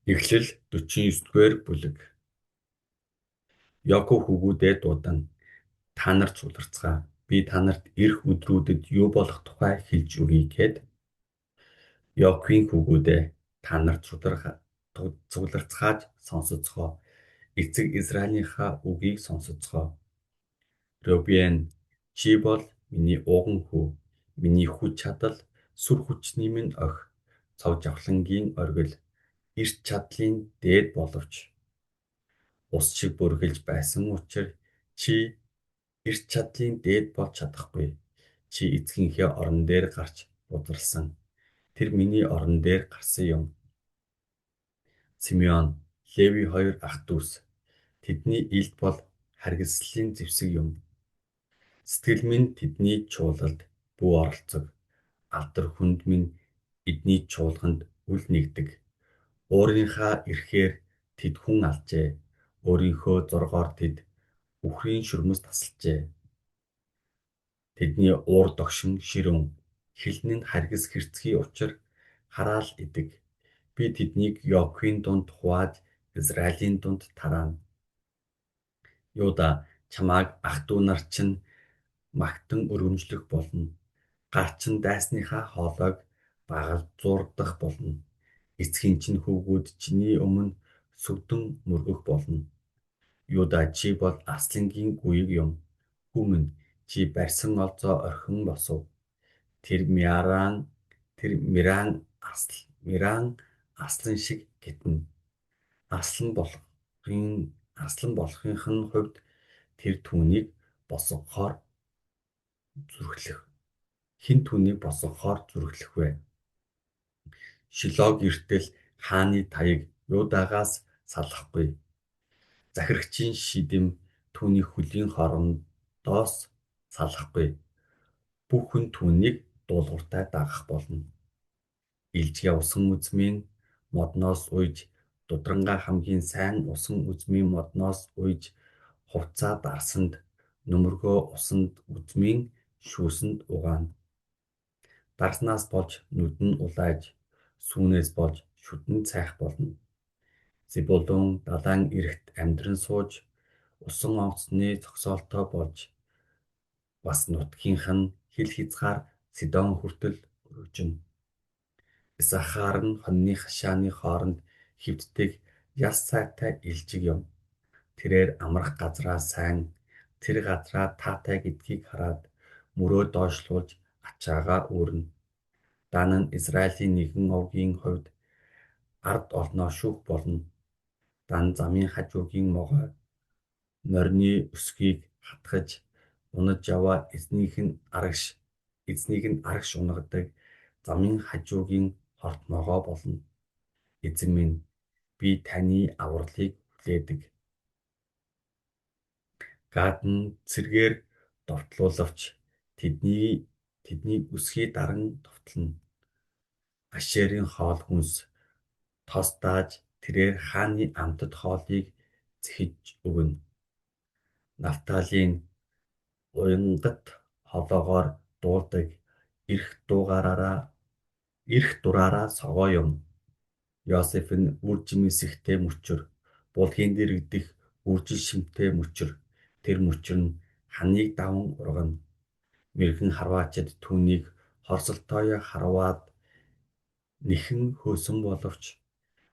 Эхлэл 49-р бүлэг. Яков хүүгүүдээ дуудан та нарт суларцгаа. Би та нарт ирэх өдрүүдэд юу болох тухай хэлж өгье гэхэд Яковын хүүгүүдээ та нарт суларцгааж сонсоцгоо. Эцэг Израилийнхаа үгийг сонсоцгоо. Рубен, чи бол миний ууган хүү, миний хүч чадал, сүр хүчний минь охи, цов жавхлангийн оргил, эрч чадлын дээд боловч ус шиг бүргэлж байсан учир чи эрч чадлын дээд болж чадахгүй. Чи эцгийнхээ орон дээр гарч бузарласан. Тэр миний орон дээр гарсан юм. Симеон, Леви хоёр ах дүүс. Тэдний илд бол харгислалын зэвсэг юм. Сэтгэл минь тэдний чуулалд бүү оролцог. Алдар хүнд минь эдний чуулганд үл нэгдэг. Уурынхаа эрхээр тэд хүн алжээ. Өөрийнхөө зургаар тэд үхрийн шүрмэс тасалжээ. Тэдний уур догшин ширүүн, хэлний нь харгис хэрцгий учир хараал идэг. Би тэднийг Яковын дунд хувааж Израилийн дунд тараана. Юуда, чамайг ах дүү нар чинь магтан өргөмжлөх болно. Гар чинь дайсныхаа хоолойг багаж зуурдах болно. Эцгийн чинь хүүгүүд чиний өмнө сүгдэн мөргөх болно. Юуда, чи бол аслангийн гүйг юм. Хүү минь, чи барьсан олзоо орхин босов. Тэр миран аслан шиг гитнэ. Аслан болохынх нь хувьд тэр түүнийг босгохоор зүрхлэх. Хэн түүнийг босгохоор зүрхлэх вэ? Шилог эртэл хааны таяг Юдагаас салахгүй. Захирагчийн шидэм түүний хөлийн хорондоос салахгүй. Бүх хүн түүнийг дуулууртай дагах болно. Илжгээ усан үзмийн модноос ууж, дудрангаа хамгийн сайн усан үзмийн модноос ууж, хувцаа дарсанд, нөмөргөө усанд үзмийн шүүсэнд угаана. Дарснаас болж нүд нь улайж, сүүнээс болж шүтэн цайх болно. Зебулун далайн эрэгт амьдран сууж, усан онгоцны зогсоолтой болж, бас нутгийнх нь хил хязгаар Сидон хүртэл өргөжинэ. Исахаар нь хоньны хашааны хооронд хэвтдэг яс цайтай илжиг юм. Тэрээр амрах газраа сайн, тэр газраа таатай гэдгийг хараад мөрөө доошлуулж ачаагаа үүрнэ. Дан нь Израилийн нэгэн овгийн хувьд ард олноо шүүх болно. Дан замын хажуугийн могой морины өсгийг хатгаж унаж яваа эзнийг нь арагш унагадаг замын хажуугийн хорт могой болно. Эзэн минь, би таны авралыг хүлээдэг. Гад нь цэргээр довтлуулавч тэдний өсгий даран довтлоно. Ашерын хоол хүнс тос дааж тэрээр хааны амтад хоолыг зэхэж өгнө. Нафталийн уянгат хоолоогоор дуулдаг эрх дураараа согоо юм. Йосеф нь үр жимсэхтэй мөчөр, булгийн дэрэгдэх үржил шимтэй мөчөр. Тэр мөчөр нь ханыг даван ургана. Мэргэн харваачид түүнийг хорсолтойо харваад нэхэн хөөсөн боловч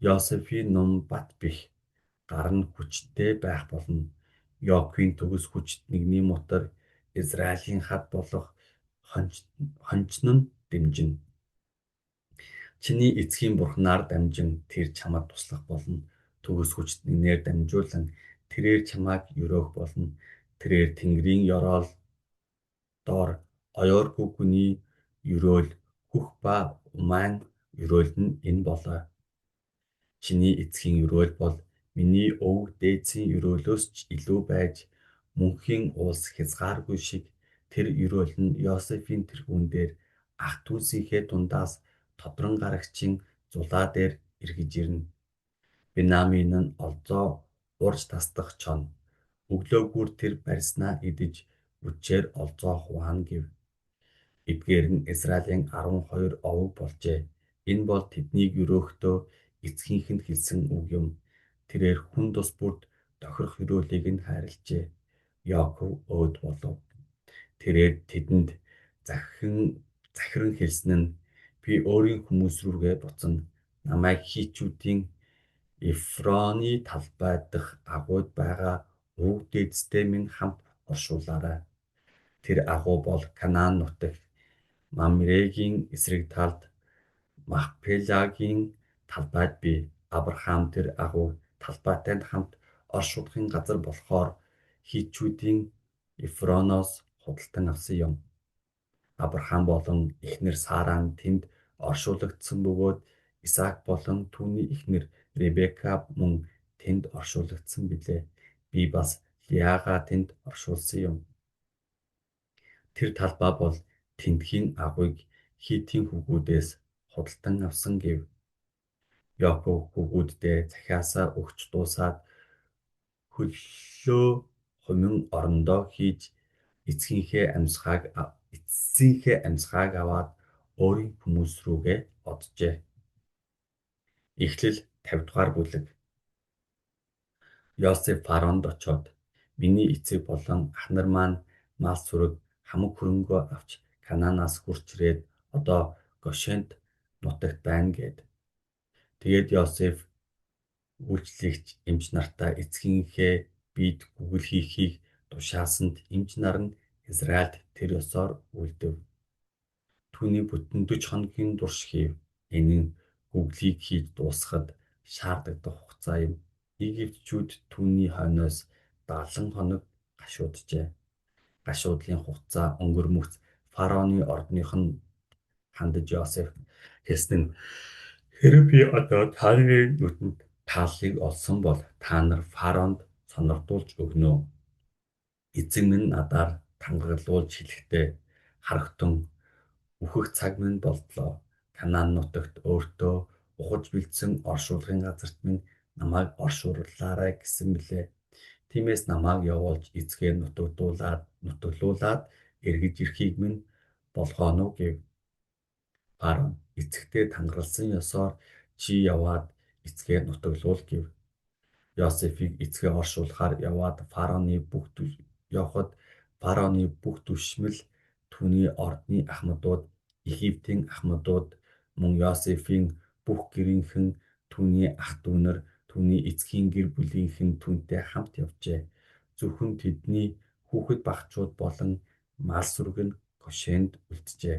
Йосефийн нум бат бэх гар нь хүчтэй байх болно. Яковын төгс хүчит нэгний мотор Израилийн хад болох хончин нь дэмжинэ. Чиний эцгийн бурхнаар дамжин тэр чамд туслах болно. Төгс хүчит нэгнээр дамжуулан тэрээр чамайг өрөөх болно. Тэрээр Тэнгэрийн ёроол доор оёоргүй хүний ёроол хөх ба умайн ёроол нь энэ болоо. Чиний эцгийн ёроол бол миний өвөг дээдсийн ёроолоос ч илүү байж мөнхийн улс хязгааргүй шиг тэр ёроол нь Йосефийн тэргүүн дээр ах дүүсийнхээ дундаас тодрон гарагчийн зулаа дээр эргэж ирнэ. Бенамин нь олзоо урж тасдах чоно. Өглөөгүүр тэр барьснаа идэж үчээр олзоо хуваана гэв. Эдгээр нь Израилийн 12 овог болжээ. Энэ бол тэднийг өрөөхдөө эцгийнх нь хэлсэн үг юм. Тэрээр хүн тус бүрд тохирох өрөөлийг нь хайрлажээ. Яков өөд болов. Тэрээр тэдэнд захиран хэлсэн нь би өөрийн хүмүүс рүүгээ буцана. Намайг хитчүүдийн Ефроны талбай дахь агуйд байгаа өвөг дээдстэй минь хамт оршуулаарай. Тэр агуу бол Канаан нутагт Мамрегийн эсрэг талд Махпелагийн талбайд бий. Авраам тэр агууг талбайтай хамт оршуулгын газар болохоор хитчүүдийн Ефроноос худалдан авсан юм. Авраам болон эхнэр Сара нь тэнд оршуулгдсан бөгөөд Исаак болон түүний эхнэр Ребека мөн тэнд оршуулгдсан билээ. Би бас Леагаа тэнд оршуулсан юм. Тэр талбай бол тэндхийн агуйг Хитийн хүүгүүдээс худалдан авсан гэв. Яков хүүгүүддээ захиасаа өгч дуусаад хөллөө хумин орондоо хийж эцсийнхээ амьсгааг аваад өөрийн хүмүүс рүүгээ оджээ. Эхлэл 50 дугаар бүлэг. Йосеф фараонд очоод миний эцэг болон ах нар маань мал сүрэг хамаг хөрөнгөө авч Канаанаас хурч ирээд одоо Гошент нутагт байна гэд. Тэгээд Йосеф үйлчлэгч эмч нартаа эцгийнхээ биед гүгэл хийхийг тушаасанд эмч нар нь Израильд тэр ёсоор үлдэв. Түүний бүтэн 40 хоногийн турш хийв. Энэ нь гүглийг хийж дуусгахад шаардлагатай хугацаа юм. Египтчүүд түүний хойноос 70 хоног гашууджээ. Гашуудлын хугацаа өнгөрмөгц фараоны ордных нь хандаж Йосеф хэлсэн нь хэрэв би одоо та нарын нүдэнд тааллыг олсон бол та нар фараонд сонирдуулж өгнө үү? Эзэн минь надаар тангаглуулж хэлэхдээ харагтун үхэх цаг минь болдлоо. Канаан нутагт өөртөө ухаж бэлдсэн оршуулгын газарт минь намайг оршууллаарай гэсэн мэлээ. Тиймээс намайг явуулж эцгээ нутаглуулад эргэж ирэхийг минь болгооно гэв. Фараон эцэгтэй тангаралсан ёсоор чи яваад эцгээ нутаглуул гэв. Йосефийг эцгээ оршуулахаар явхад фараоны бүх түшмэл түүний ордны ахмадууд, Египтийн ахмадууд мөн Йосефийн бүх гэрийнхэн, түүний ах дүүнэр, түүний эцгийн гэр бүлийнхэн түүнтэй хамт явжээ. Зөвхөн тэдний хүүхэд багчууд болон мал сүрэг нь Гошенд үлджээ.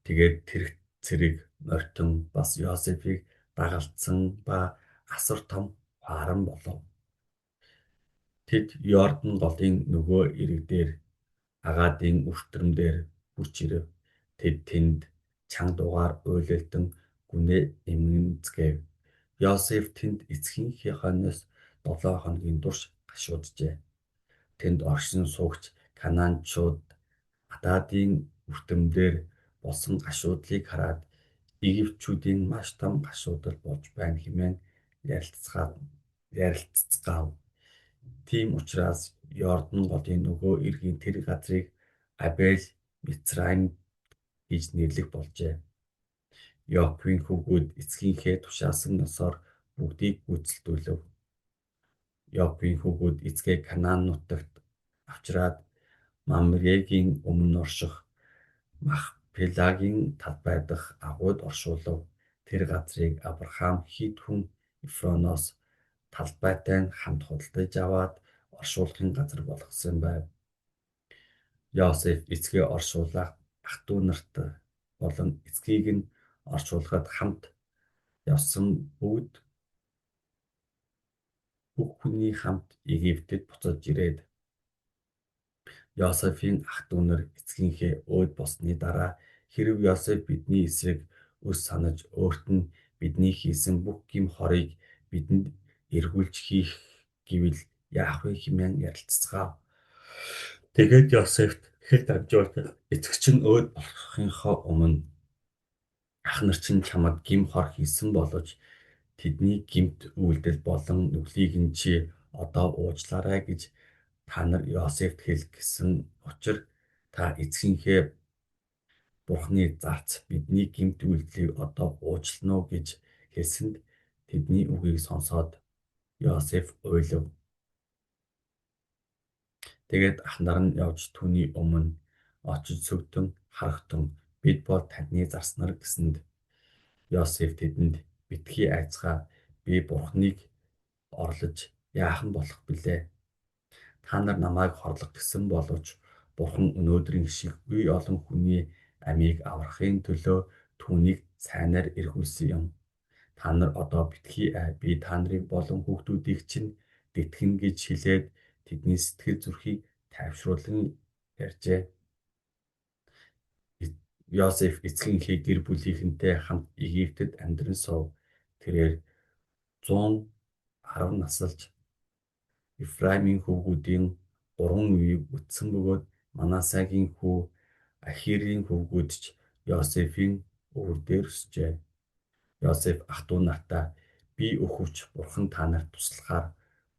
Тэгээд тэр цэрэг морьтон бас Йосефийг дагалдсан ба асар том хуаран болов. Тэд Йордан голын нөгөө эрэг дээр Агадын үртэмдээр хурж ирэв. Тэд тэнд чанга дуугаар уйлалдан гүнээ эмгэнцгээв. Йосеф тэнд эцгийнхээ хойноос 7 хоногийн турш гашууджээ. Тэнд оршин суугч Канаанчууд Гадаадын үртэмдээр болсон гашуудлыг хараад Египтчүүдийн маш том гашуудал болж байна хэмээн ярилцгаав. Тийм учраас Йордан голын нөгөө эргийн тэр газрыг Абель Мицрайм гэж нэрлэх болжээ. Яаковын хүүгүүд эцгийнхээ тушаасан ёсоор бүгдийг гүйцэлдүүлэв. Яаковын хүүгүүд эцгээ Канаан нутагт авчраад Мамрегийн өмнө орших Махпелагийн талбай дахь агуйд оршуулав. Тэр газрыг Авраам Хит хүн Ефроноос талбайтай хамт худалдаж аваад оршуулгын газар болгосон байв. Йосеф эцгээ оршуулах ах дүү нарт болон эцгийг нь оршуулахад хамт явсан бүгд бүх хүний хамт Египтэд буцаж ирээд Йосефийн ах дүү нар эцгийнхээ өөд болсны дараа хэрэв Йосеф бидний эсрэг өс санаж өөрт нь бидний хийсэн бүх гим хорыг бидэнд эргүүлж хийх гэвэл яах вэ хэмээн ярилцгаав. Тэгээд Йосефт хэл дамжуулан эцэг чинь өөд болохынхоо өмнө ах нар чинь чамд гим хор хийсэн боловч тэдний гимт үйлдэл болон нүглийг нь чи одоо уучлаарай гэж та нар Йосефт хэл гэсэн учир та эцгийнхээ Бурхны зарц бидний гимт үйлдлийг одоо уучлана уу гэж хэлсэнд тэдний үгийг сонсоод Йосеф уйлав. Тэгээд ахнаар нь явж түүний өмнө очиж сүгдэн харагтун бид бол таны зарснаар гэсэнд Йосеф тэдэнд битгий айцгаа би Бурхныг орлож яахан болох билээ. Та нар намайг хорлох гэсэн боловч Бурхан өнөөдрийн шиг үе олон хүний амийг аврахын төлөө түүнийг сайнаар эргүүлсэн юм. Та нар одоо битгий ай би та нарыг болон хүүхдүүдийг чинь тэтгэн гэж хэлээд тэдний сэтгэл зүрхийг тайвшруулан ярьжээ. Йосеф эцгийнхээ гэр бүлийнхэнтэй хамт Египтэд амьдран сув. Тэрээр 110 насалж Ефраимийн хөвгүүдийн 3 үеийг үтсэн бөгөөд Манасагийн хүү Ахирийн хөвгүүд ч Йосефийн өвөр дээр өсжээ. Йосеф ах トゥ нартаа би өхөвч Бурхан та нарт туслахаар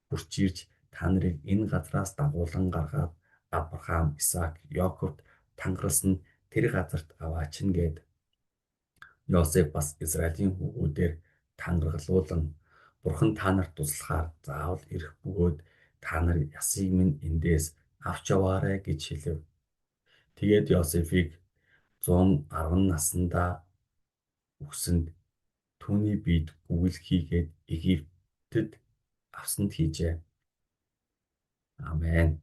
хурц ирж та нарыг энэ газраас дагуулan гаргаад Авраам, Исаак, Яаковт тангаралсан тэр газарт аваачна гэд. Йосеф бас Израилийн хүүгүүдээр тангаргалуулан Бурхан та нарт туслахаар заавал ирэх бөгөөд та нар ясыг минь эндээс авч яваарай гэж хэлэв. Тэгээд Йосефийг 110 наснда өгсөнд түүний биед гүгэл хийгээд Египтэд авсанд хийжээ. Амен.